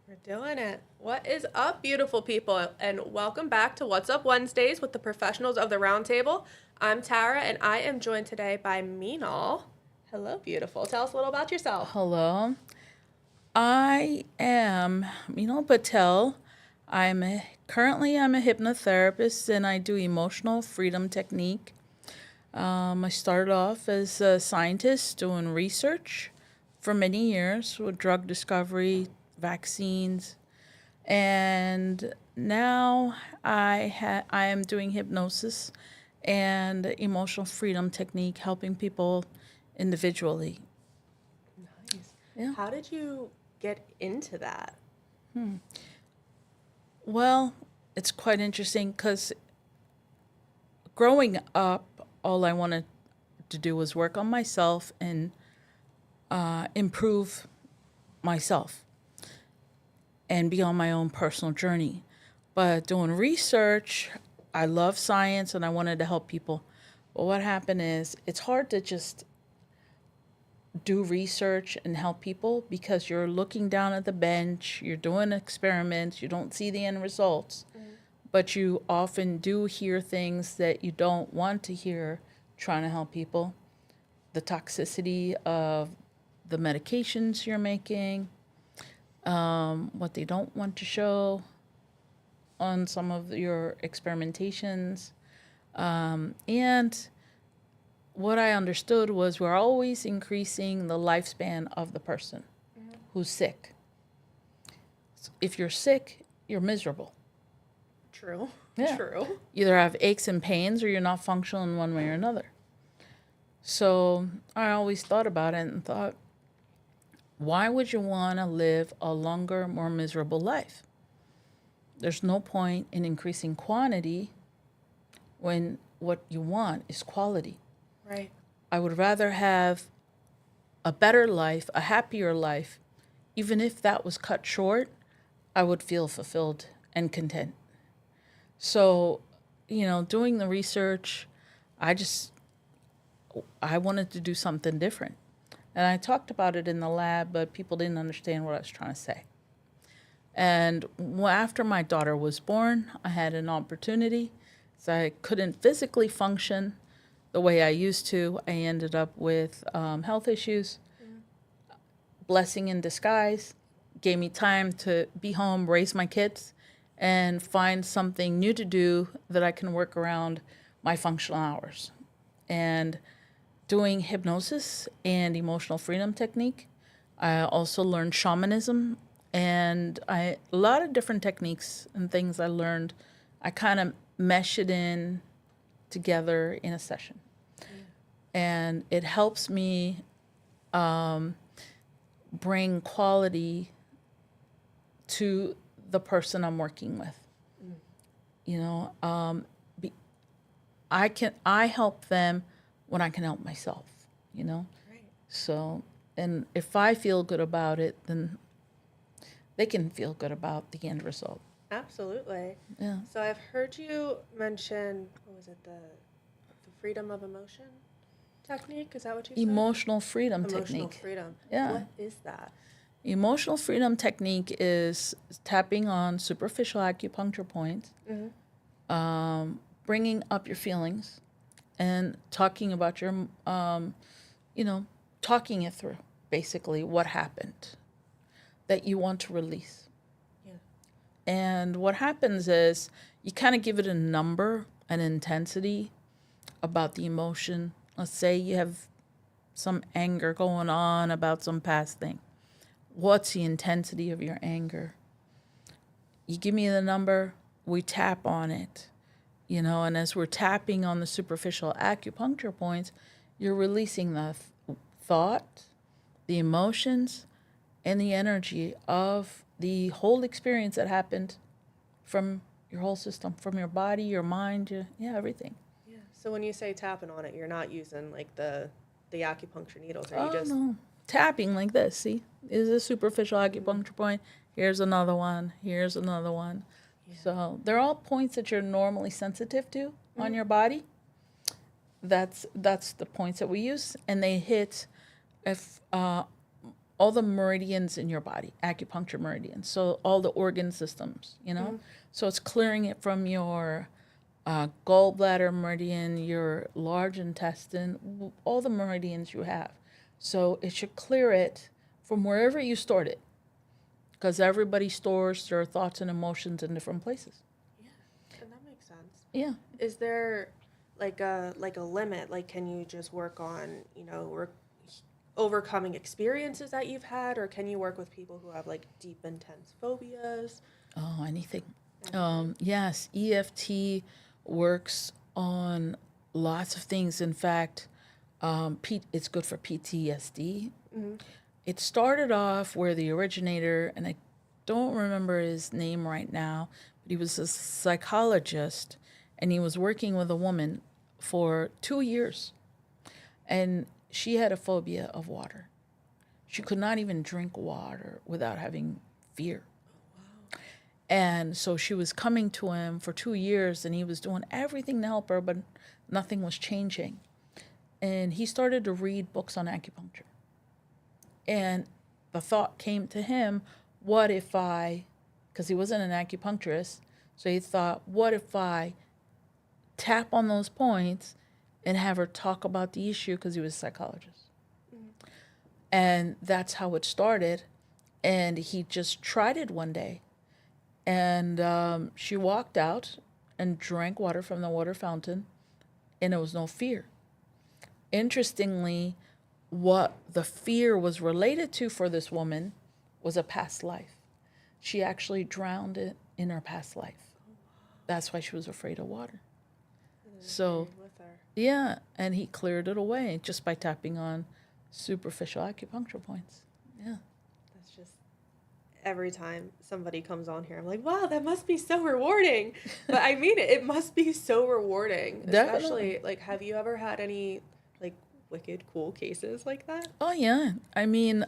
We're doing it. What is up, beautiful people? And welcome back to What's Up Wednesdays with the professionals of the roundtable. I'm Tara, and I am joined today by Meenal. Hello, beautiful. Tell us a little about yourself. Hello. I am Meenal Patel. Currently I'm a hypnotherapist and I do emotional freedom technique. I started off as a scientist doing research for many years with drug discovery, vaccines, and now I am doing hypnosis and emotional freedom technique, helping people individually. Nice. Yeah. How did you get into that? Well, it's quite interesting because growing up, all I wanted to do was work on myself and improve myself and be on my own personal journey. But doing research, I love science and I wanted to help people. But what happened is it's hard to just do research and help people because you're looking down at the bench, you're doing experiments, you don't see the end results. But you often do hear things that you don't want to hear trying to help people. The toxicity of the medications you're making, what they don't want to show on some of your experimentations. And what I understood was we're always increasing the lifespan of the person who's sick. If you're sick, you're miserable. True. Yeah. True. You either have aches and pains or you're not functional in one way or another. So I always thought about it and thought, why would you want to live a longer, more miserable life? There's no point in increasing quantity when what you want is quality. Right. I would rather have a better life, a happier life. Even if that was cut short, I would feel fulfilled and content. So, doing the research, I wanted to do something different. And I talked about it in the lab, but people didn't understand what I was trying to say. And after my daughter was born, I had an opportunity. So I couldn't physically function the way I used to. I ended up with health issues. Blessing in disguise gave me time to be home, raise my kids, and find something new to do that I can work around my functional hours. And doing hypnosis and emotional freedom technique, I also learned shamanism and a lot of different techniques and things I learned. I kind of mesh it in together in a session. And it helps me bring quality to the person I'm working with. I help them when I can help myself, Right. So, and if I feel good about it, then they can feel good about the end result. Absolutely. Yeah. So I've heard you mention, what was it, the freedom of emotion technique? Is that what you said? Emotional freedom Emotional technique. freedom. Yeah. What is that? Emotional freedom technique is tapping on superficial acupuncture points, bringing up your feelings, and talking about talking it through, basically, what happened that you want to release. Yeah. And what happens is you kind of give it a number, an intensity about the emotion. Let's say you have some anger going on about some past thing. What's the intensity of your anger? You give me the number, we tap on it, and as we're tapping on the superficial acupuncture points, you're releasing the thought, the emotions, and the energy of the whole experience that happened from your whole system, from your body, your mind, everything. Yeah. So when you say tapping on it, you're not using like the acupuncture needles, or you Oh, just no. Tapping like this, see? Is a superficial acupuncture point. Here's another one. Here's another one. Yeah. So they're all points that you're normally sensitive to on your body. That's the points that we use, and they hit if all the meridians in your body, acupuncture meridians. So all the organ systems, So it's clearing it from your gallbladder meridian, your large intestine, all the meridians you have. So it should clear it from wherever you stored it, because everybody stores their thoughts and emotions in different places. Yeah, and that makes sense. Yeah. Is there like a limit? Like, can you just work on overcoming experiences that you've had, or can you work with people who have like deep, intense phobias? Oh, anything. Yes, EFT works on lots of things. In fact, it's good for PTSD. Mm-hmm. It started off where the originator, and I don't remember his name right now, but he was a psychologist, and he was working with a woman for 2 years. And she had a phobia of water. She could not even drink water without having fear. And so she was coming to him for 2 years, and he was doing everything to help her, but nothing was changing. And he started to read books on acupuncture. And the thought came to him, what if because he wasn't an acupuncturist, so he thought, what if I tap on those points and have her talk about the issue, because he was a psychologist. Mm-hmm. And that's how it started. And he just tried it one day. And she walked out and drank water from the water fountain, and there was no fear. Interestingly, what the fear was related to for this woman was a past life. She actually drowned it in her past life. That's why she was afraid of water. So, yeah, and he cleared it away just by tapping on superficial acupuncture points. Yeah. That's just, every time somebody comes on here, I'm like, wow, that must be so rewarding. But I mean it must be so rewarding. Definitely. Especially, like, have you ever had any, like, wicked cool cases like that? Oh, yeah. I mean,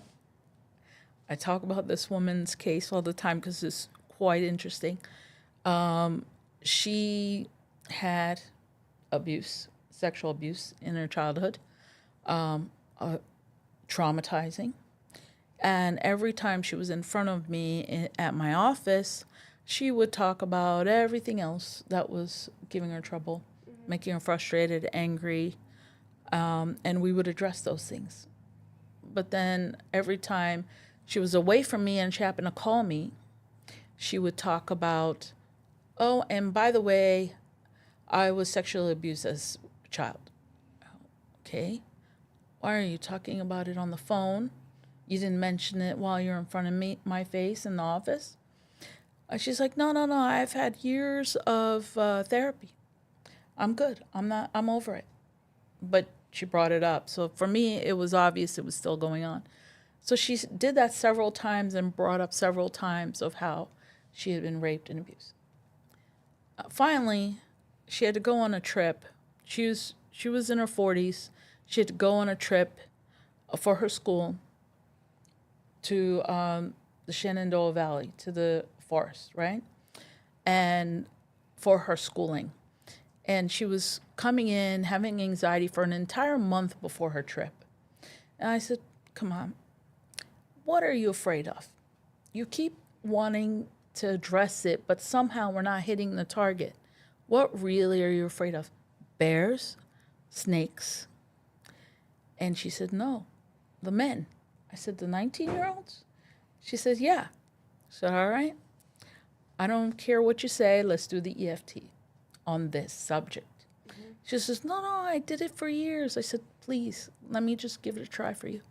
I talk about this woman's case all the time because it's quite interesting. She had sexual abuse in her childhood, traumatizing. And every time she was in front of me at my office, she would talk about everything else that was giving her trouble, mm-hmm. making her frustrated, angry, and we would address those things. But then every time she was away from me and she happened to call me, she would talk about, oh, and by the way, I was sexually abused as a child. Okay. Why are you talking about it on the phone? You didn't mention it while you're in front of my face in the office? She's like, no, I've had years of therapy. I'm good. I'm over it. But she brought it up. So for me, it was obvious it was still going on. So she did that several times and brought up several times of how she had been raped and abused. Finally, she had to go on a trip. She was in her 40s. She had to go on a trip for her school to the Shenandoah Valley, to the forest, right? And for her schooling. And she was coming in, having anxiety for an entire month before her trip. And I said, come on, what are you afraid of? You keep wanting to address it, but somehow we're not hitting the target. What really are you afraid of? Bears? Snakes? And she said, no, the men. I said, the 19-year-olds? She says, yeah. I said, all right. I don't care what you say. Let's do the EFT on this subject. Mm-hmm. She says, no, I did it for years. I said, please, let me just give it a try for you.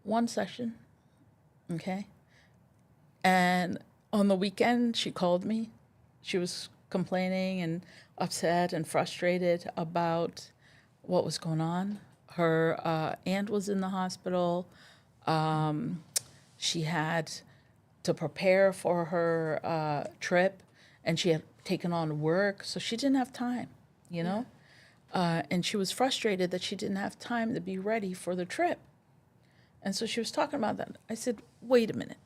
One session, okay? And on the weekend, she called me. She was complaining and upset and frustrated about what was going on. Her aunt was in the hospital. She had to prepare for her trip, and she had taken on work, so she didn't have time, you know? And she was frustrated that she didn't have time to be ready for the trip. And so she was talking about that. I said, wait a minute.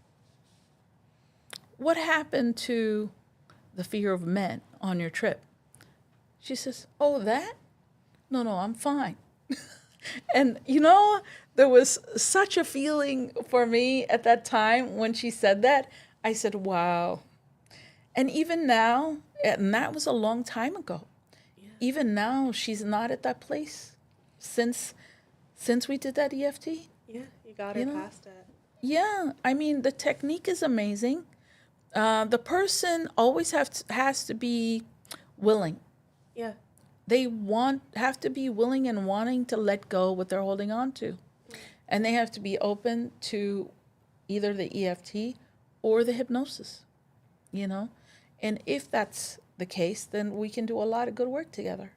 What happened to the fear of men on your trip? She says, oh, that? No, I'm fine. And there was such a feeling for me at that time when she said that. I said, wow. And even now, and that was a long time ago. Yeah. Even now, she's not at that place since we did that EFT. Yeah, you got her You know? past it. Yeah, I mean, the technique is amazing. The person always has to be willing. Yeah. They have to be willing and wanting to let go what they're holding on to. And they have to be open to either the EFT or the hypnosis, And if that's the case, then we can do a lot of good work together,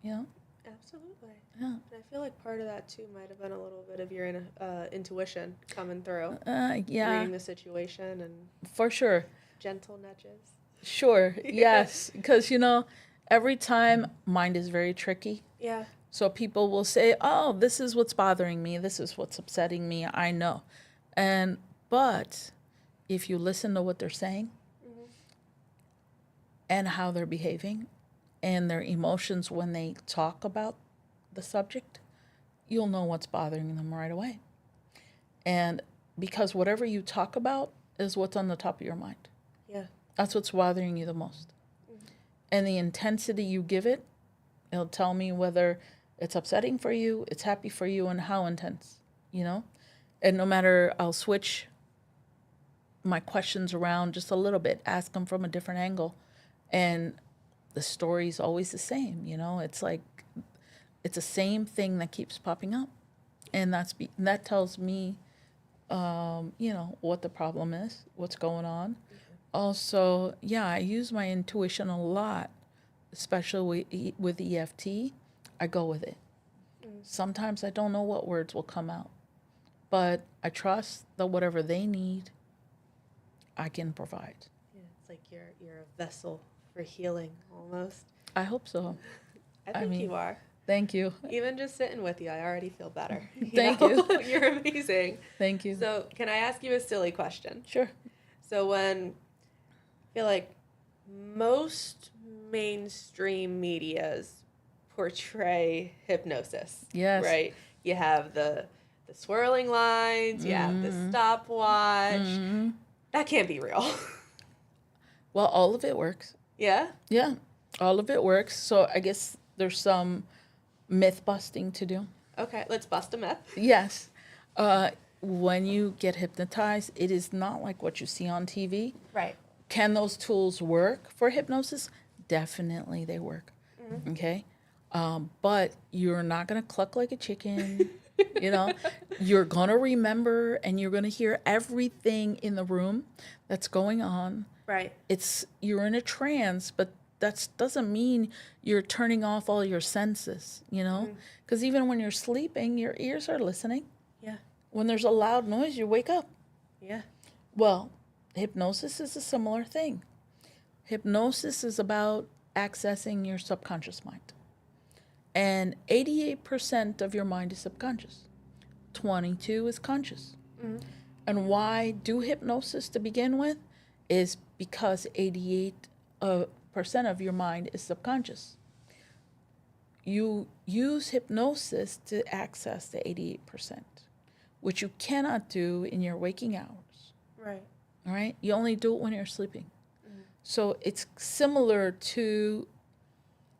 Absolutely. Yeah. And I feel like part of that too might have been a little bit of your intuition coming through, Yeah, reading the situation and for sure. gentle nudges. Sure, yes. Because, every time mind is very tricky. Yeah. So people will say, oh, this is what's bothering me. This is what's upsetting me. I know. But if you listen to what they're saying and how they're behaving and their emotions when they talk about the subject, you'll know what's bothering them right away. And because whatever you talk about is what's on the top of your mind. Yeah. That's what's bothering you the most. And the intensity you give it, it'll tell me whether it's upsetting for you, it's happy for you, and how intense, And no matter, I'll switch my questions around just a little bit, ask them from a different angle. And the story's always the same, It's like, it's the same thing that keeps popping up. And that tells me, what the problem is, what's going on. Also, yeah, I use my intuition a lot, especially with EFT. I go with it. Sometimes I don't know what words will come out, but I trust that whatever they need, I can provide. Yeah, it's like you're a vessel for healing almost. I hope so. I think you are. Thank you. Even just sitting with you, I already feel better. Thank you. You're amazing. Thank you. So, can I ask you a silly question? Sure. So, I feel like most mainstream medias portray hypnosis. Yes. Right? You have the swirling lines, you have the stopwatch. That can't be real. Well, all of it works. Yeah? Yeah, all of it works. So I guess there's some myth busting to do. Okay, let's bust a myth. Yes. When you get hypnotized, it is not like what you see on TV. Right. Can those tools work for hypnosis? Definitely they work. Okay? But you're not going to cluck like a chicken. You're going to remember and you're going to hear everything in the room that's going on. Right. You're in a trance, but that doesn't mean you're turning off all your senses, Because even when you're sleeping, your ears are listening. Yeah. When there's a loud noise, you wake up. Yeah. Well, hypnosis is a similar thing. Hypnosis is about accessing your subconscious mind. And 88% of your mind is subconscious. 22 is conscious. And why do hypnosis to begin with is because 88% of your mind is subconscious. You use hypnosis to access the 88%, which you cannot do in your waking hours. Right. All right? You only do it when you're sleeping. So it's similar to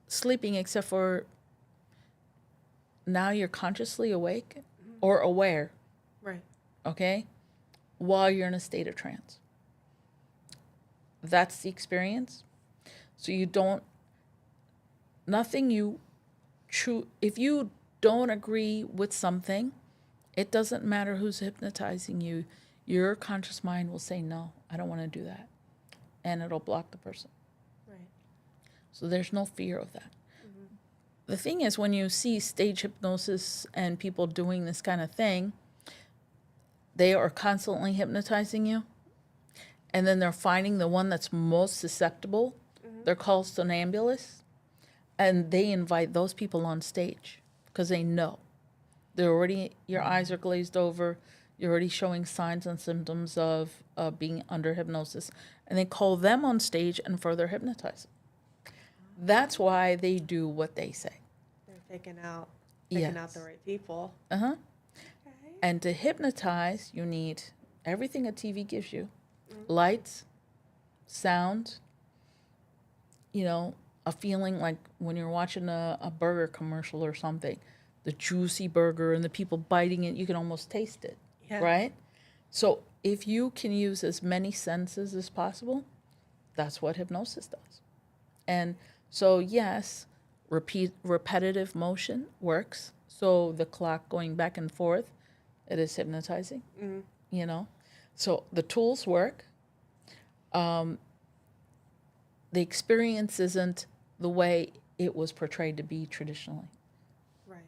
sleeping, except for now you're consciously awake or aware, Right. okay, while you're in a state of trance. That's the experience. So if you don't agree with something, it doesn't matter who's hypnotizing you. Your conscious mind will say, no, I don't want to do that. And it'll block the person. Right. So there's no fear of that. The thing is, when you see stage hypnosis and people doing this kind of thing, they are constantly hypnotizing you. And then they're finding the one that's most susceptible. They're called somnambulists. And they invite those people on stage because they know. Your eyes are glazed over. You're already showing signs and symptoms of being under hypnosis. And they call them on stage and further hypnotize them. That's why they do what they say. They're picking out picking out Yes. the right people. Uh-huh. Okay. And to hypnotize, you need everything a TV gives you. Lights, sound, a feeling like when you're watching a burger commercial or something, the juicy burger and the people biting it, you can almost taste it, Yeah. right? So if you can use as many senses as possible, that's what hypnosis does. And so, yes, repetitive motion works. So the clock going back and forth, it is hypnotizing, you know. So the tools work. The experience isn't the way it was portrayed to be traditionally. Right.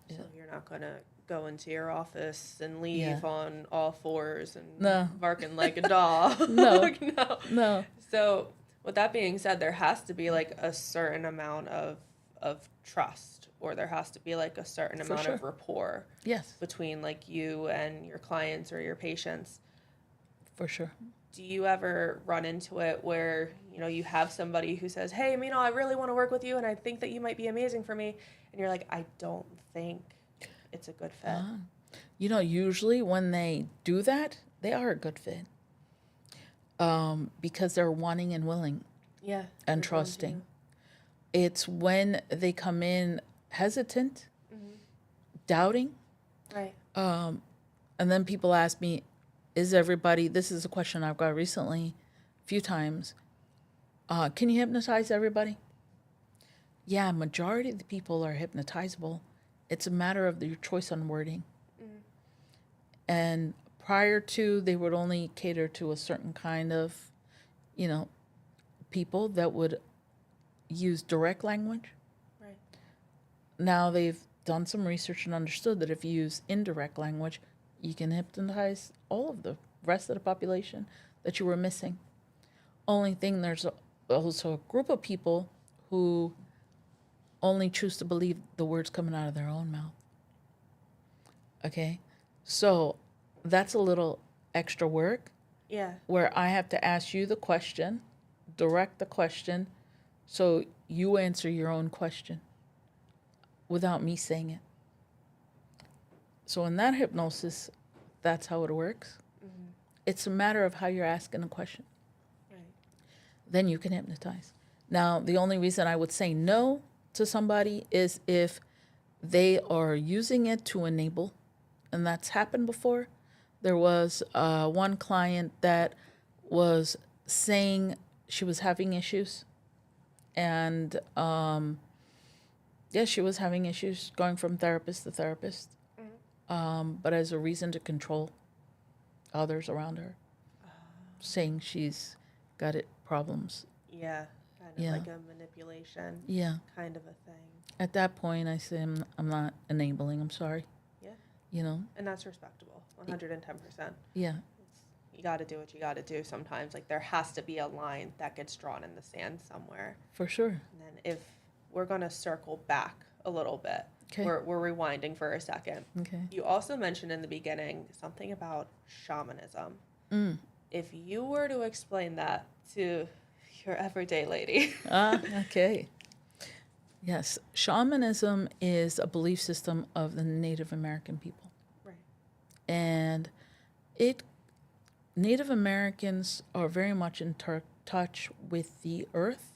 Yeah. So you're not going to go into your office and leave Yeah. on all fours and No. barking like a dog. No. No. No. So with that being said, there has to be like a certain amount of trust, or there has to be like a certain For amount sure. of rapport Yes, between like you and your clients or your patients. for sure. Do you ever run into it where, you have somebody who says, hey, I really want to work with you and I think that you might be amazing for me, and you're like, I don't think it's a good fit? Usually when they do that, they are a good fit. Because they're wanting and willing Yeah. and they're drawn to trusting. you. It's when they come in hesitant, doubting, Right. and then people ask me, this is a question I've got recently a few times, can you hypnotize everybody? Yeah, majority of the people are hypnotizable. It's a matter of your choice on wording. And prior to, they would only cater to a certain kind of, people that would use direct language. Right. Now they've done some research and understood that if you use indirect language, you can hypnotize all of the rest of the population that you were missing. Only thing, there's also a group of people who only choose to believe the words coming out of their own mouth. Okay? So that's a little extra work Yeah. where I have to ask you the question, direct the question, so you answer your own question without me saying it. So in that hypnosis, that's how it works. It's a matter of how you're asking a question. Right. Then you can hypnotize. Now, the only reason I would say no to somebody is if they are using it to enable, and that's happened before. There was one client that was saying she was having issues, and she was having issues going from therapist to therapist, but as a reason to control others around her, saying she's got problems. Yeah. Kind of Yeah. like a manipulation Yeah. kind of a thing. At that point, I say I'm not enabling. I'm sorry. Yeah. And that's respectable. 110%. Yeah. You got to do what you got to do sometimes. Like, there has to be a line that gets drawn in the sand somewhere. For sure. And then if we're going to circle back a little bit, Okay. we're rewinding for a second. Okay. You also mentioned in the beginning something about shamanism. If you were to explain that to your everyday lady. Okay. Yes. Shamanism is a belief system of the Native American people. Right. And Native Americans are very much in touch with the earth.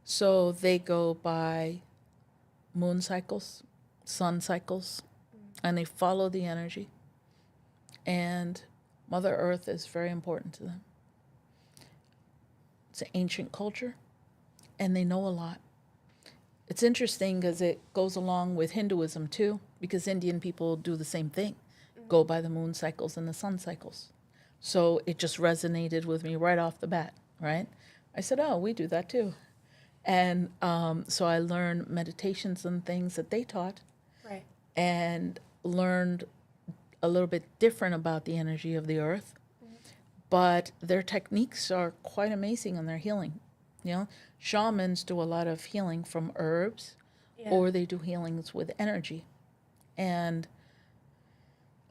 So they go by moon cycles, sun cycles, and they follow the energy. And Mother Earth is very important to them. It's an ancient culture, and they know a lot. It's interesting because it goes along with Hinduism too, because Indian people do the same thing, go by the moon cycles and the sun cycles. So it just resonated with me right off the bat, right? I said, oh, we do that too. And so I learned meditations and things that they taught, Right. and learned a little bit different about the energy of the earth. But their techniques are quite amazing in their healing. Shamans do a lot of healing from herbs, Yeah. or they do healings with energy. And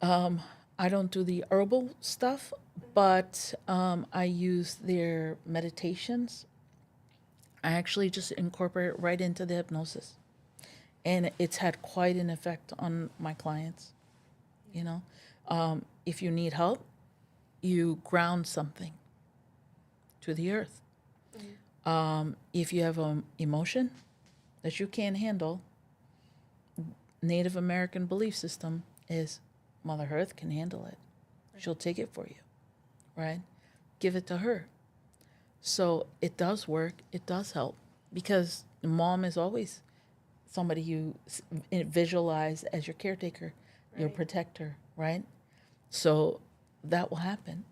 I don't do the herbal stuff, but I use their meditations. I actually just incorporate it right into the hypnosis. And it's had quite an effect on my clients. You know, if you need help, you ground something to the earth. If you have an emotion that you can't handle, Native American belief system is Mother Earth can handle it. She'll take it for you, right? Give it to her. So it does work. It does help because mom is always somebody you visualize as your caretaker, your protector, right? So that will happen.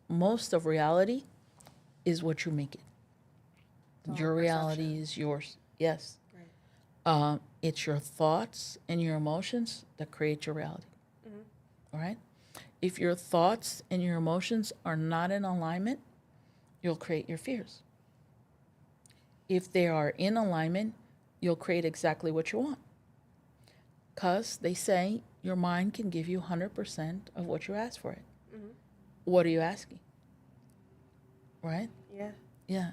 Most of reality is what you make it. all Your reality perception. is yours. Yes. Right. It's your thoughts and your emotions that create your reality. All right? If your thoughts and your emotions are not in alignment, you'll create your fears. If they are in alignment, you'll create exactly what you want. Because they say your mind can give you 100% of what you ask for it. What are you asking? Right? Yeah. Yeah.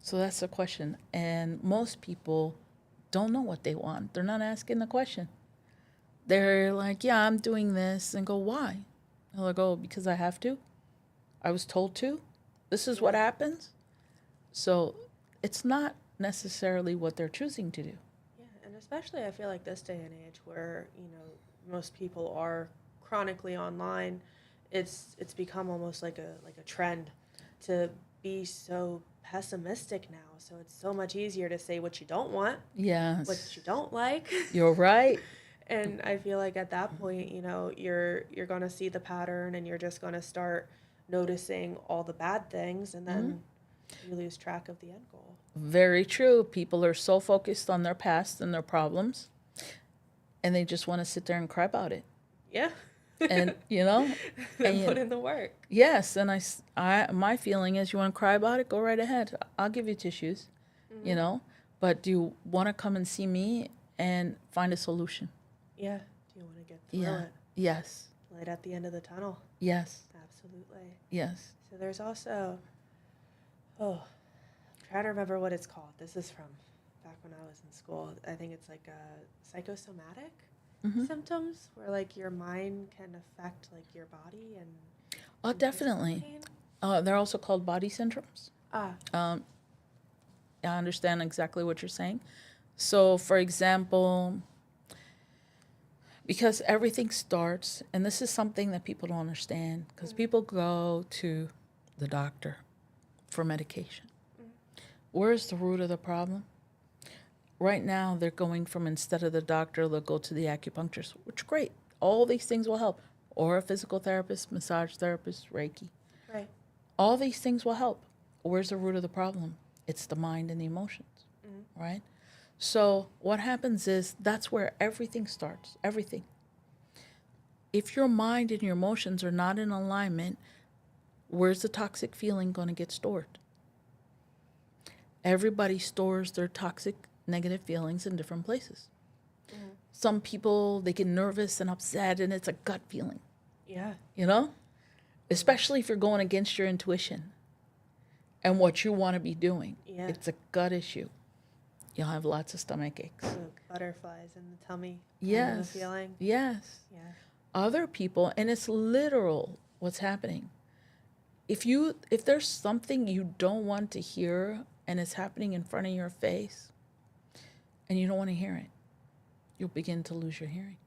So that's the question. And most people don't know what they want. They're not asking the question. They're like, yeah, I'm doing this. And go, why? And they'll go, because I have to. I was told to. This is what happens. So it's not necessarily what they're choosing to do. Yeah, and especially I feel like this day and age where, most people are chronically online, it's become almost like a trend to be so pessimistic now. So it's so much easier to say what you don't want, Yes. what you don't like. You're right. And I feel like at that point, you're going to see the pattern and you're just going to start noticing all the bad things, and then you lose track of the end goal. Very true. People are so focused on their past and their problems, and they just want to sit there and cry about it. Yeah. And, And put in the work. yes. And my feeling is you want to cry about it, go right ahead. I'll give you tissues, but do you want to come and see me and find a solution? Yeah. Do you want to get through it? Yes. Light at the end of the tunnel. Yes. Absolutely. Yes. So there's also, I'm trying to remember what it's called. This is from back when I was in school. I think it's like psychosomatic symptoms where like your mind can affect like your body and. Oh, definitely. They're also called body syndromes. I understand exactly what you're saying. So, for example, because everything starts, and this is something that people don't understand, because people go to the doctor for medication. Where's the root of the problem? Right now, they're going from, instead of the doctor, they'll go to the acupuncturist, which is great. All these things will help. Or a physical therapist, massage therapist, Reiki. Right. All these things will help. Where's the root of the problem? It's the mind and the emotions, right? So what happens is that's where everything starts, everything. If your mind and your emotions are not in alignment, where's the toxic feeling going to get stored? Everybody stores their toxic, negative feelings in different places. Some people, they get nervous and upset, and it's a gut feeling. Yeah. Especially if you're going against your intuition and what you want to be doing. Yeah. It's a gut issue. You'll have lots of stomach aches. So butterflies in the tummy. Yes. The feeling. Yes. Yeah. Other people, and it's literal what's happening. If there's something you don't want to hear and it's happening in front of your face and you don't want to hear it, you'll begin to lose your hearing.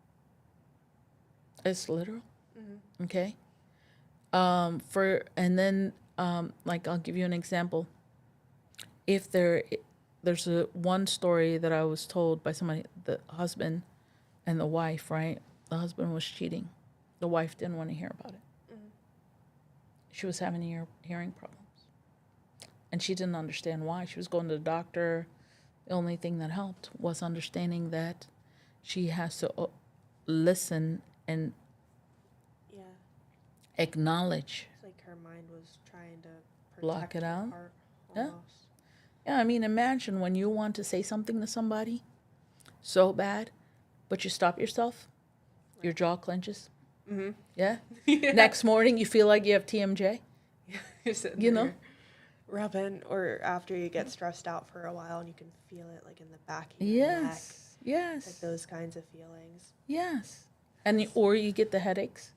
It's literal. Okay? Like I'll give you an example. If there's one story that I was told by somebody, the husband and the wife, right? The husband was cheating. The wife didn't want to hear about it. She was having hearing problems. And she didn't understand why. She was going to the doctor. The only thing that helped was understanding that she has to listen and acknowledge. It's like her mind was trying to Block it her out? heart Yeah. almost. Yeah, I mean, imagine when you want to say something to somebody so bad, but you stop yourself, your jaw clenches. Yeah? Yeah. Next morning, you feel like you have TMJ. You're sitting You there know? rubbing, or after you get stressed out for a while and you can feel it like in the back of your neck, Yes. Yes. like those kinds of feelings. Yes. And or you get the headaches,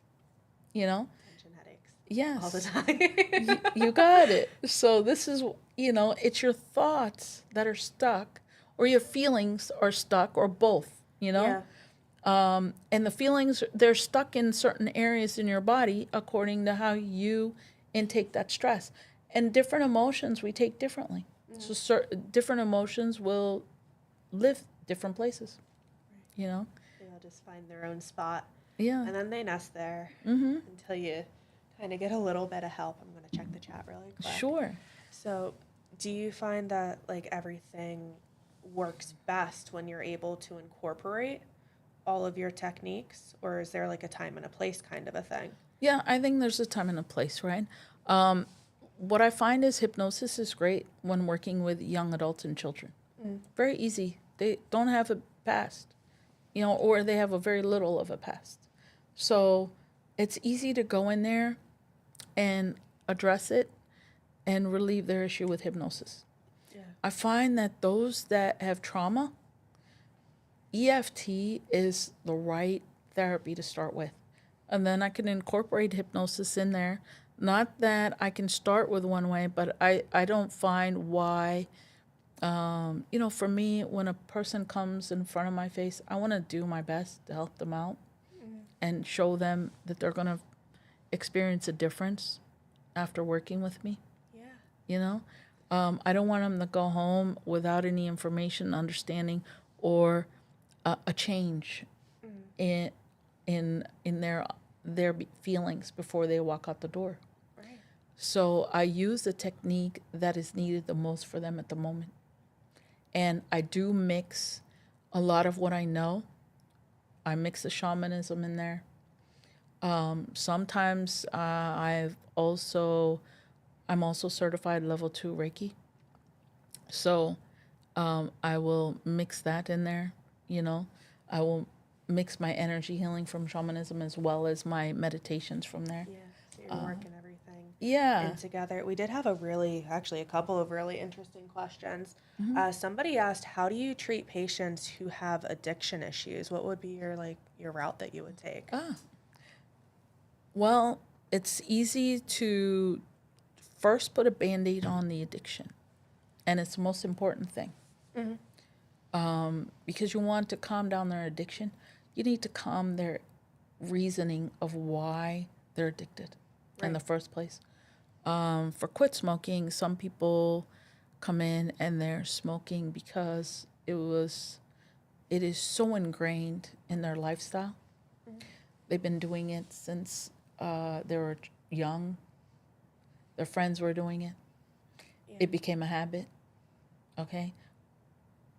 you know? Tension headaches. Yes. All the time. You got it. So this is, it's your thoughts that are stuck or your feelings are stuck or both, Yeah. And the feelings, they're stuck in certain areas in your body according to how you intake that stress. And different emotions we take differently. So different emotions will live different places, They'll just find their own spot. Yeah. And then they nest there until you kind of get a little bit of help. I'm going to check the chat really quick. Sure. So, do you find that like everything works best when you're able to incorporate all of your techniques, or is there like a time and a place kind of a thing? Yeah, I think there's a time and a place, right? What I find is hypnosis is great when working with young adults and children. Very easy. They don't have a past, or they have a very little of a past. So it's easy to go in there and address it and relieve their issue with hypnosis. Yeah. I find that those that have trauma, EFT is the right therapy to start with. And then I can incorporate hypnosis in there. Not that I can start with one way, but I don't find why, for me, when a person comes in front of my face, I want to do my best to help them out and show them that they're going to experience a difference after working with me. Yeah. I don't want them to go home without any information, understanding, or a change in their feelings before they walk out the door. Right. So I use the technique that is needed the most for them at the moment. And I do mix a lot of what I know. I mix the shamanism in there. Sometimes I'm also certified level 2 Reiki. So I will mix that in there, I will mix my energy healing from shamanism as well as my meditations from there. Yeah. So you're working everything Yeah. in together. We did have a couple of really interesting questions. Somebody asked, how do you treat patients who have addiction issues? What would be your route that you would take? Well, it's easy to first put a Band-Aid on the addiction. And it's the most important thing. Because you want to calm down their addiction, you need to calm their reasoning of why they're addicted in the first place. For quit smoking, some people come in and they're smoking because it is so ingrained in their lifestyle. They've been doing it since they were young. Their friends were doing it. Yeah. It became a habit, okay?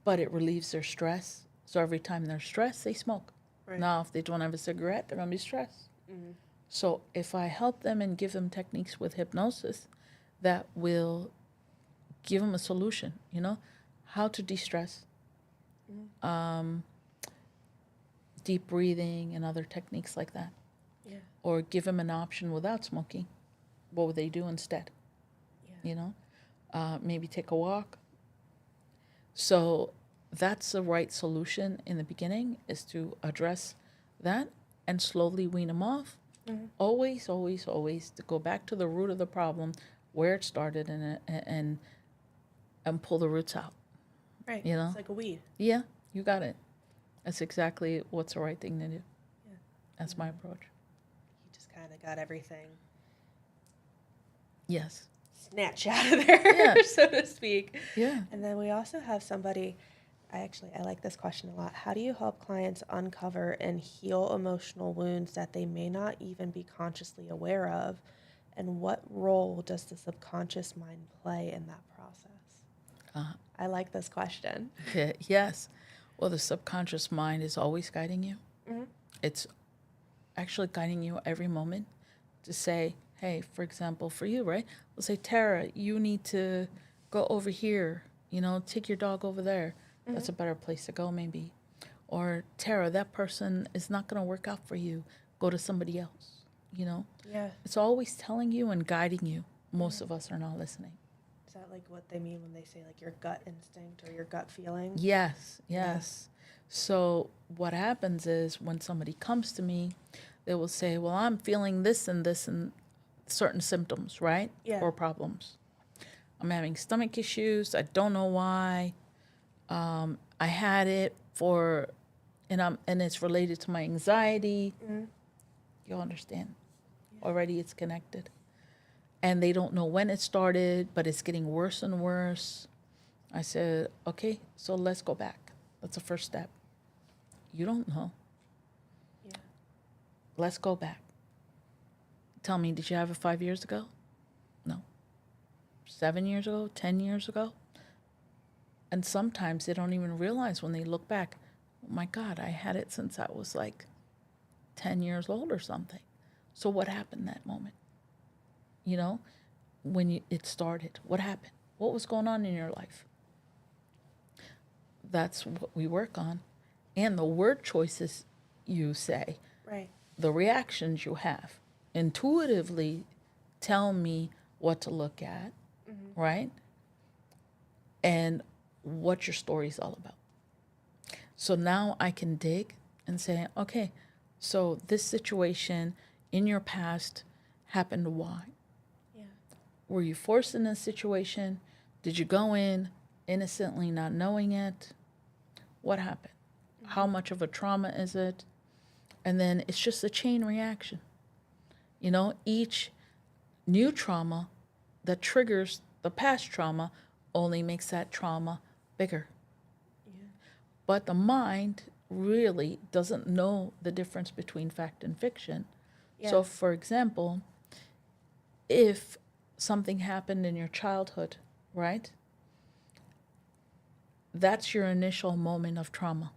But it relieves their stress. So every time they're stressed, they smoke. Right. Now, if they don't have a cigarette, they're going to be stressed. So if I help them and give them techniques with hypnosis that will give them a solution, how to de-stress, deep breathing and other techniques like that. Yeah. Or give them an option without smoking, what would they do instead? Yeah. Maybe take a walk. So that's the right solution in the beginning, is to address that and slowly wean them off. Always, always, always to go back to the root of the problem, where it started, and pull the roots out. Right. You know? It's like a weed. Yeah, you got it. That's exactly what's the right thing to do. Yeah. That's my approach. You just kind of got everything Yes. snatched out of there, Yeah. so to speak. Yeah. And then we also have somebody, I like this question a lot. How do you help clients uncover and heal emotional wounds that they may not even be consciously aware of? And what role does the subconscious mind play in that process? I like this question. Okay. Yes. Well, the subconscious mind is always guiding you. It's actually guiding you every moment to say, hey, for example, for you, right? We'll say, Tara, you need to go over here, take your dog over there. That's a better place to go, maybe. Or, Tara, that person is not going to work out for you. Go to somebody else, Yeah. It's always telling you and guiding you. Most of us are not listening. It's that like what they mean when they say like your gut instinct or your gut feeling? Yes, yes. So what happens is when somebody comes to me, they will say, well, I'm feeling this and certain symptoms, right? Yeah. Or problems. I'm having stomach issues. I don't know why. I had it for, and it's related to my anxiety. You'll understand. Already it's connected. And they don't know when it started, but it's getting worse and worse. I said, okay, so let's go back. That's the first step. You don't know. Yeah. Let's go back. Tell me, did you have it 5 years ago? No. 7 years ago? 10 years ago? And sometimes they don't even realize when they look back, oh my God, I had it since I was like 10 years old or something. So what happened that moment? You know, when it started, what happened? What was going on in your life? That's what we work on. And the word choices you say, Right. the reactions you have, intuitively tell me what to look at, right? And what your story is all about. So now I can dig and say, okay, so this situation in your past happened why? Yeah. Were you forced in a situation? Did you go in innocently not knowing it? What happened? How much of a trauma is it? And then it's just a chain reaction. You know, each new trauma that triggers the past trauma only makes that trauma bigger. Yeah. But the mind really doesn't know the difference between fact and fiction. Yeah. So, for example, if something happened in your childhood, right? That's your initial moment of trauma.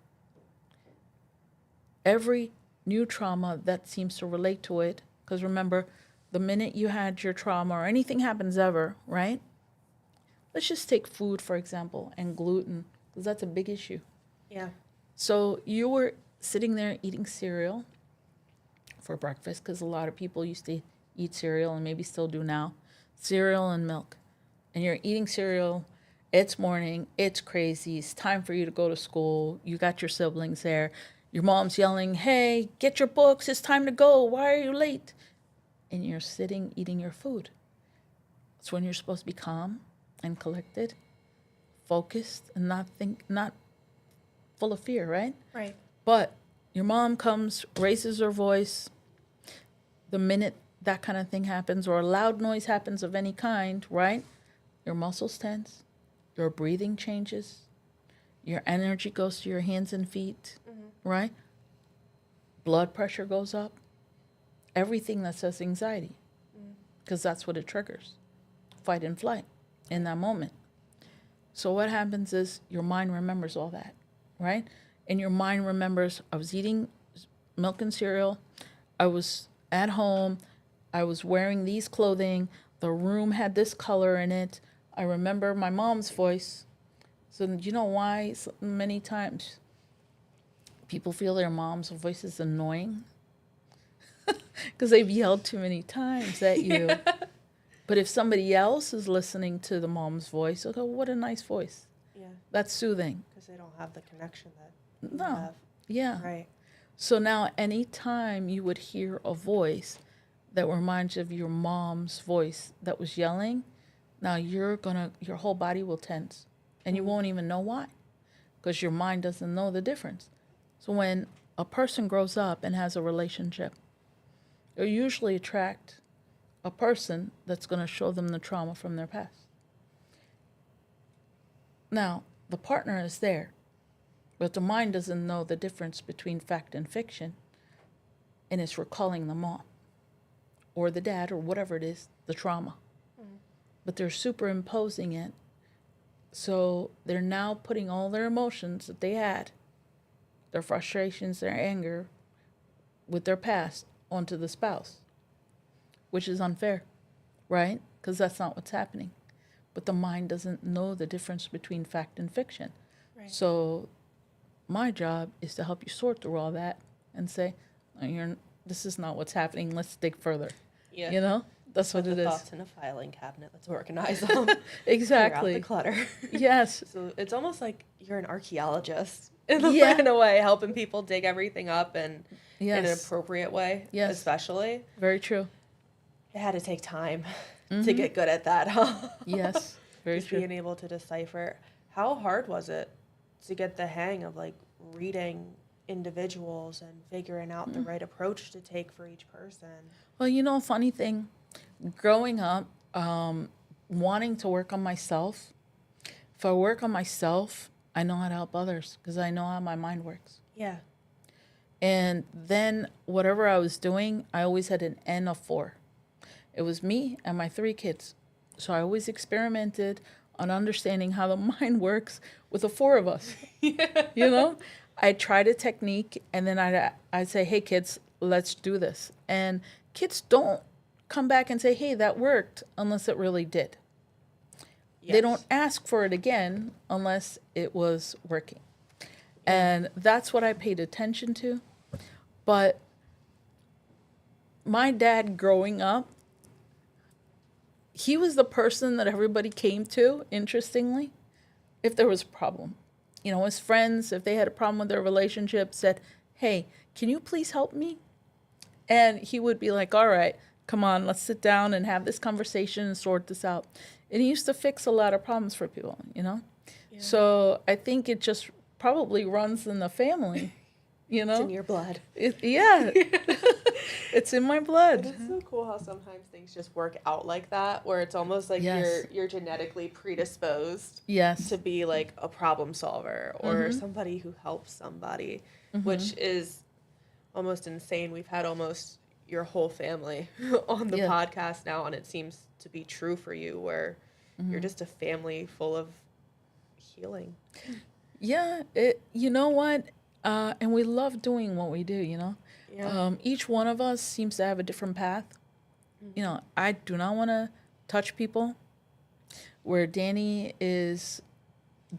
Every new trauma that seems to relate to it, because remember, the minute you had your trauma or anything happens ever, right? Let's just take food, for example, and gluten, because that's a big issue. Yeah. So you were sitting there eating cereal for breakfast, because a lot of people used to eat cereal and maybe still do now, cereal and milk. And you're eating cereal, it's morning, it's crazy, it's time for you to go to school, you got your siblings there, your mom's yelling, hey, get your books, it's time to go, why are you late? And you're sitting eating your food. It's when you're supposed to be calm and collected, focused, and not full of fear, right? Right. But your mom comes, raises her voice. The minute that kind of thing happens, or a loud noise happens of any kind, right? Your muscles tense, your breathing changes, your energy goes to your hands and feet, right? Blood pressure goes up. Everything that says anxiety, because that's what it triggers, fight and flight in that moment. So what happens is your mind remembers all that, right? And your mind remembers, I was eating milk and cereal, I was at home, I was wearing these clothing, the room had this color in it, I remember my mom's voice. So you know why many times people feel their mom's voice is annoying? Because they've yelled too many times at you. But if somebody else is listening to the mom's voice, they'll go, what a nice voice. Yeah. That's soothing. Because they don't have the connection that you No. have. Yeah. Right. So now anytime you would hear a voice that reminds you of your mom's voice that was yelling, now your whole body will tense. And you won't even know why. Because your mind doesn't know the difference. So when a person grows up and has a relationship, they'll usually attract a person that's going to show them the trauma from their past. Now, the partner is there, but the mind doesn't know the difference between fact and fiction, and it's recalling the mom or the dad or whatever it is, the trauma. But they're superimposing it, so they're now putting all their emotions that they had, their frustrations, their anger, with their past onto the spouse, which is unfair, right? Because that's not what's happening. But the mind doesn't know the difference between fact and fiction. Right. So my job is to help you sort through all that and say, this is not what's happening. Let's dig further. Yeah. You know? That's what Put it the is. thoughts in a filing cabinet. Let's organize them. Clear out Exactly. the clutter. Yes. So it's almost like you're an archaeologist in a, Yeah. in a way, helping people dig everything up and in an Yes. appropriate way, Yes. especially. Very true. It had to take time to Mhm. get good at that, huh? Yes. Very Just true. being able to decipher. How hard was it to get the hang of like reading individuals and figuring out the right approach to take for each person? Well, you know, a funny thing, growing up, wanting to work on myself, if I work on myself, I know how to help others because I know how my mind works. Yeah. And then whatever I was doing, I always had an N of 4. It was me and my 3 kids. So I always experimented on understanding how the mind works with the 4 of us. Yeah. You know, I tried a technique and then I'd say, hey, kids, let's do this. And kids don't come back and say, hey, that worked unless it really did. They don't ask for it again unless it was working. And that's what I paid attention to. But my dad growing up, he was the person that everybody came to, interestingly, if there was a problem. You know, his friends, if they had a problem with their relationship, said, hey, can you please help me? And he would be like, all right, come on, let's sit down and have this conversation and sort this out. And he used to fix a lot of problems for people, you know? Yeah. So I think it just probably runs in the family, you know? It's in your blood. Yeah. It's in my blood. It's so cool how sometimes things just work out like that, where it's almost like Yes. you're genetically predisposed Yes. to be like a problem solver or somebody who helps somebody, which is almost insane. We've had almost your whole family on the Yeah. podcast now, and it seems to be true for you, where you're just a family full of healing. Yeah. You know what? And we love doing what we do, you know? Yeah. Each one of us seems to have a different path. You know, I do not want to touch people. Where Danny is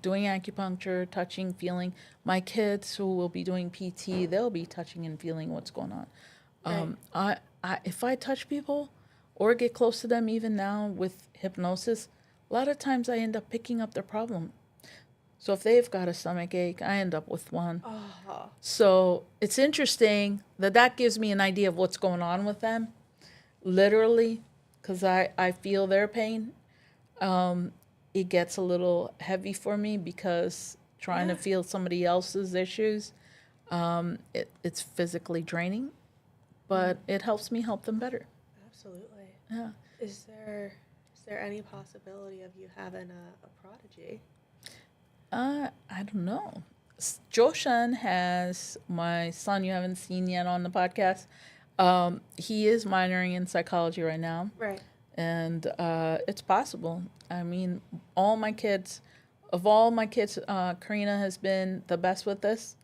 doing acupuncture, touching, feeling. My kids who will be doing PT, they'll be touching and feeling what's going on. If I touch people or get close to them, even now with hypnosis, a lot of times I end up picking up their problem. So if they've got a stomach ache, I end up with one. Oh, So it's interesting that gives me an idea of what's going on with them, literally, because I feel their pain. It gets a little heavy for me because trying to feel somebody else's issues, it's physically draining, but it helps me help them better. absolutely. Yeah. Is there any possibility of you having a prodigy? I don't know. Joshan has my son you haven't seen yet on the podcast. He is minoring in psychology right now. Right. And it's possible. I mean, all my kids, Karina has been the best with this.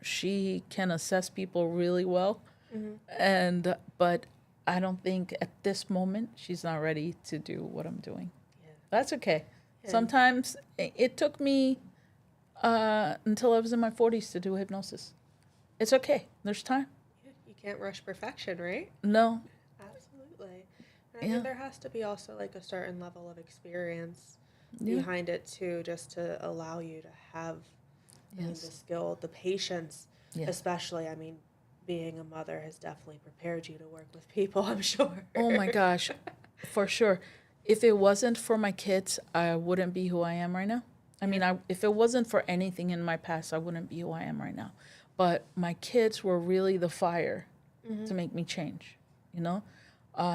She can assess people really well. But I don't think at this moment she's not ready to do what I'm doing. Yeah. That's okay. Yeah. Sometimes it took me until I was in my 40s to do hypnosis. It's okay. There's time. You can't rush perfection, right? No. Absolutely. And I Yeah. think there has to be also like a certain level of experience Yeah. behind it too, just to allow you to have I mean, Yes. the skill, the patience, Yeah. especially. I mean, being a mother has definitely prepared you to work with people, I'm sure. Oh my gosh, for sure. If it wasn't for my kids, I wouldn't be who I am right now. I mean, if it wasn't for anything in my past, I wouldn't be who I am right now. But my kids were really the fire to make me change, you know?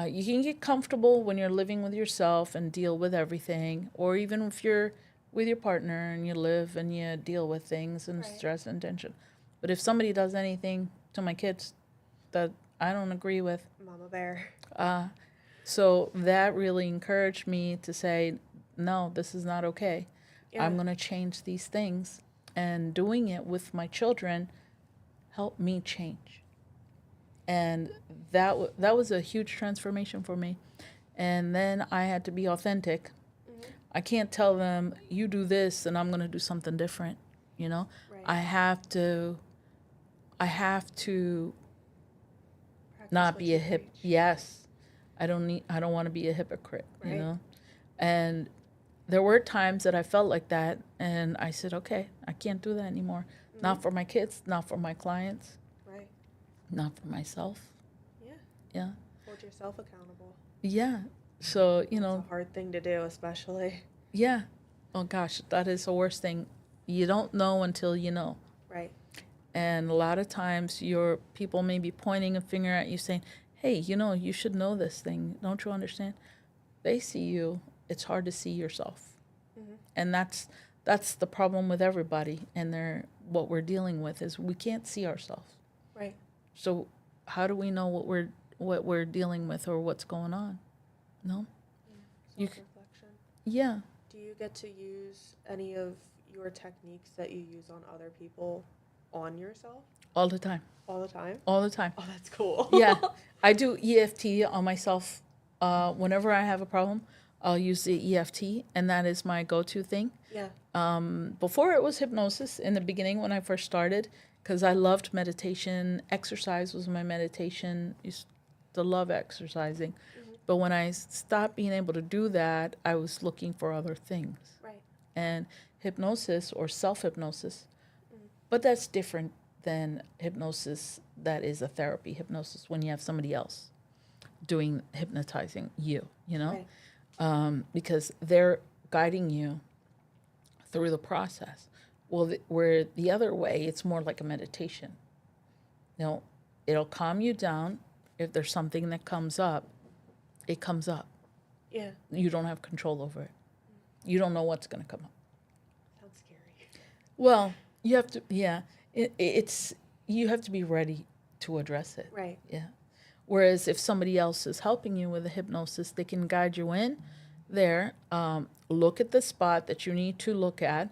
You can get comfortable when you're living with yourself and deal with everything, or even if you're with your partner and you live and you deal with things and Right. stress and tension. But if somebody does anything to my kids that I don't agree with, Mama Bear. so that really encouraged me to say, no, this is not okay. Yeah. I'm going to change these things. And doing it with my children helped me change. And that was a huge transformation for me. And then I had to be authentic. I can't tell them, you do this and I'm going to do something different, you know? Right. I have to Practice not what be you a hip. preach. Yes. I don't want to be a hypocrite, you Right. know? And there were times that I felt like that, and I said, okay, I can't do that anymore. Not for my kids, not for my clients, Right. not for myself. Yeah. Yeah. Hold yourself accountable. Yeah. So, It's a hard thing to do, especially. yeah. Oh gosh, that is the worst thing. You don't know until you know. Right. And a lot of times your people may be pointing a finger at you saying, hey, you should know this thing. Don't you understand? They see you. It's hard to see yourself. And that's the problem with everybody. And what we're dealing with is we can't see ourselves. Right. So how do we know what we're dealing with or what's going on? No? You c- Self-reflection. Yeah, Do you get to use any of your techniques that you use on other people on yourself all the time. all the time? All the time. Oh, that's cool. Yeah. I do EFT on myself. Whenever I have a problem, I'll use the EFT, and that is my go-to thing. Yeah. Before it was hypnosis in the beginning when I first started, because I loved meditation. Exercise was my meditation. Used to love exercising. But when I stopped being able to do that, I was looking for other things. Right. And hypnosis or self-hypnosis, but that's different than hypnosis that is a therapy hypnosis when you have somebody else doing hypnotizing you, Right. because they're guiding you through the process. Well, where the other way, it's more like a meditation. It'll calm you down. If there's something that comes up, it comes up. Yeah. You don't have control over it. You don't know what's going to come up. Sounds scary. Well, you have to, yeah, you have to be ready to address it. Right. Yeah. Whereas if somebody else is helping you with a hypnosis, they can guide you in there, look at the spot that you need to look at,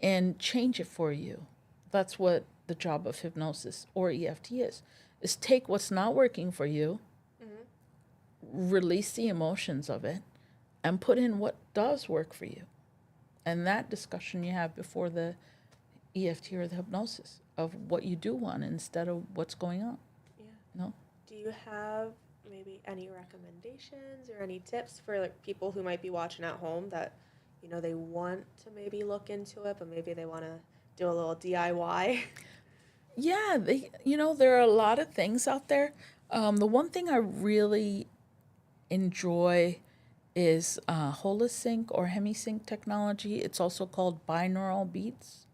and change it for you. That's what the job of hypnosis or EFT is take what's not working for you, release the emotions of it, and put in what does work for you. And that discussion you have before the EFT or the hypnosis of what you do want instead of what's going on. Yeah. No? Do you have maybe any recommendations or any tips for like people who might be watching at home that they want to maybe look into it, but maybe they want to do a little DIY? Yeah, there are a lot of things out there. The one thing I really enjoy is Holosync or HemiSync technology. It's also called binaural beats.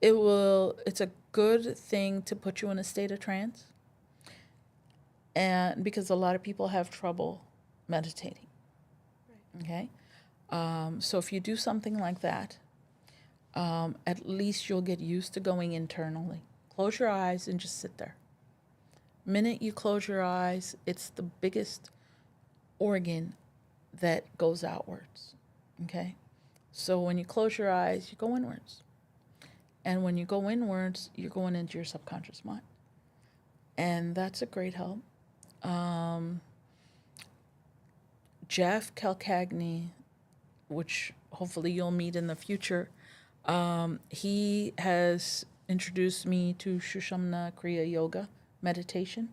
It's a good thing to put you in a state of trance. And because a lot of people have trouble meditating. Okay? So if you do something like that, at least you'll get used to going internally. Close your eyes and just sit there. Minute you close your eyes, it's the biggest organ that goes outwards. Okay? So when you close your eyes, you go inwards. And when you go inwards, you're going into your subconscious mind. And that's a great help. Jeff Calcagni, which hopefully you'll meet in the future, he has introduced me to Sushumna Kriya Yoga meditation.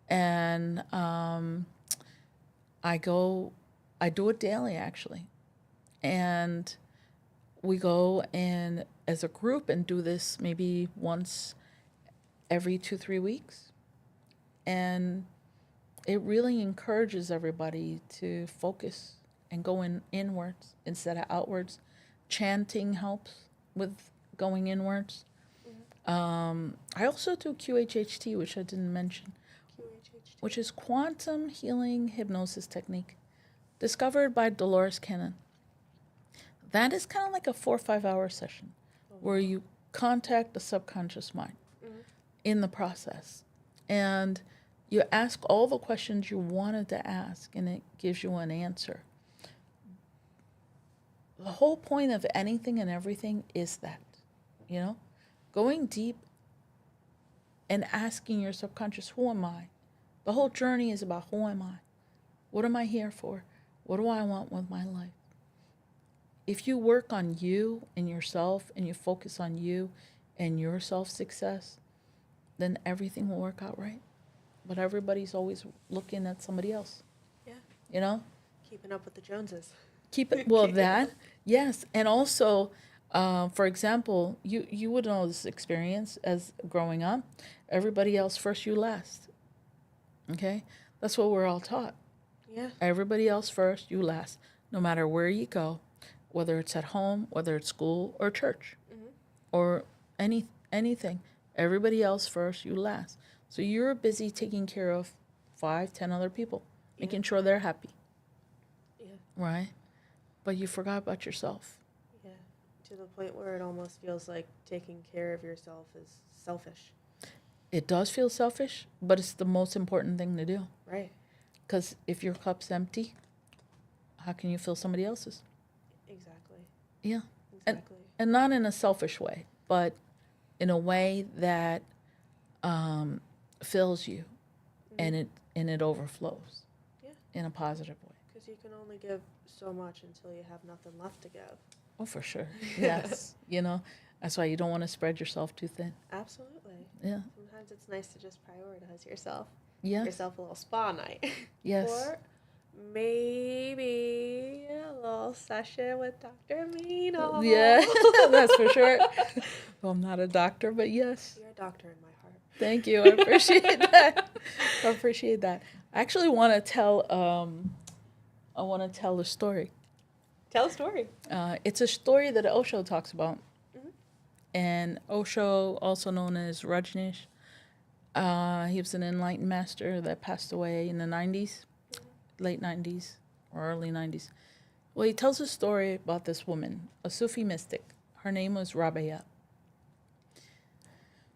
And I do it daily, actually. And we go and as a group and do this maybe once every 2-3 weeks. And it really encourages everybody to focus and go inwards instead of outwards. Chanting helps with going inwards. I also do QHHT, which I didn't mention, QHHT. which is quantum healing hypnosis technique, discovered by Dolores Cannon. That is kind of like a 4 or 5 hour session where you contact the subconscious mind in the process. And you ask all the questions you wanted to ask, and it gives you an answer. The whole point of anything and everything is that, going deep and asking your subconscious, who am I? The whole journey is about who am I? What am I here for? What do I want with my life? If you work on you and yourself and you focus on you and your self-success, then everything will work out right. But everybody's always looking at somebody else. you know? Keeping up with the Joneses. Keep it, well, that, yes. And also, for example, you would know this experience as growing up. Everybody else first, you last. Okay? That's what we're all taught. Yeah. Everybody else first, you last. No matter where you go, whether it's at home, whether it's school or church, or anything. Everybody else first, you last. So you're busy taking care of 5, 10 other people, making sure they're happy, Yeah. right? But you forgot about yourself. Yeah. To the point where it almost feels like taking care of yourself is selfish. It does feel selfish, but it's the most important thing to do. Right. Because if your cup's empty, how can you fill somebody else's? Exactly. Yeah. Exactly. And not in a selfish way, but in a way that fills you, and it overflows. Yeah. In a positive way. Because you can only give so much until you have nothing left to give. Oh, for sure. Yes. That's why you don't want to spread yourself too thin. Absolutely. Yeah. Sometimes it's nice to just prioritize yourself. Yes. Yourself a little spa night. Yes. Or maybe a little session with Dr. Mino. Yeah, that's for sure. Well, I'm not a doctor, but yes. You're a doctor in my heart. Thank you. I appreciate that. I appreciate that. I actually want to tell a story. Tell a story. It's a story that Osho talks about. And Osho, also known as Rajneesh, he was an enlightened master that passed away in the 90s, late 90s or early 90s. Well, he tells a story about this woman, a Sufi mystic. Her name was Rabia.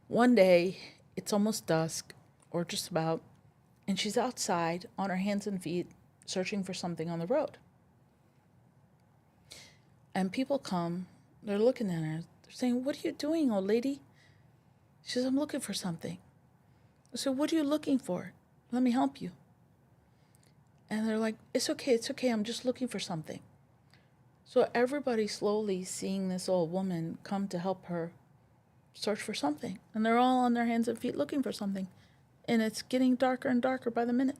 One day, it's almost dusk, or just about, and she's outside on her hands and feet searching for something on the road. And people come, they're looking at her, they're saying, "What are you doing, old lady?" She says, "I'm looking for something." I said, "What are you looking for? Let me help you." And they're like, it's okay, I'm just looking for something." So everybody slowly seeing this old woman come to help her search for something. And they're all on their hands and feet looking for something. And it's getting darker and darker by the minute.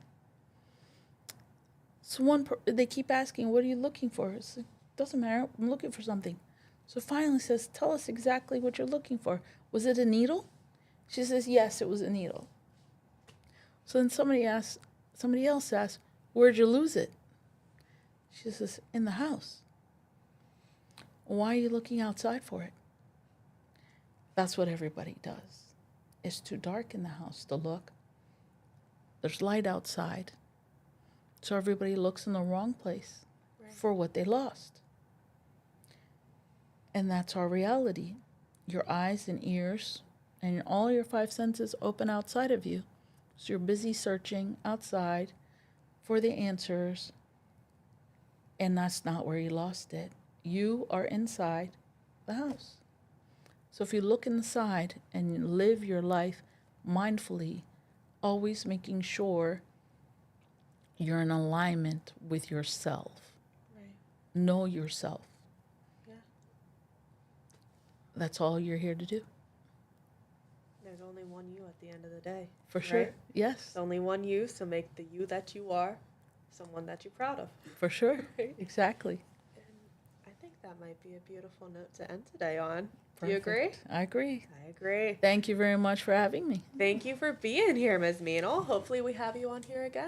So they keep asking, "What are you looking for?" It's like, "Doesn't matter, I'm looking for something." So finally says, "Tell us exactly what you're looking for. Was it a needle?" She says, "Yes, it was a needle." So then somebody else asks, "Where'd you lose it?" She says, "In the house." "Why are you looking outside for it?" That's what everybody does. It's too dark in the house to look. There's light outside. So everybody looks in the wrong place for what they lost. And that's our reality. Your eyes and ears and all your 5 senses open outside of you. So you're busy searching outside for the answers, and that's not where you lost it. You are inside the house. So if you look inside and live your life mindfully, always making sure you're in alignment with yourself. Right. Know yourself. Yeah. That's all you're here to do. There's only one you at the end of the day. For sure. Right? Yes. There's only one you, so make the you that you are someone that you're proud of. For sure. Right? Exactly. I think that might be a beautiful note to end today on. Do Perfect. you agree? I agree. I agree. Thank you very much for having me. Thank you for being here, Ms. Meenal. Hopefully we have you on here again.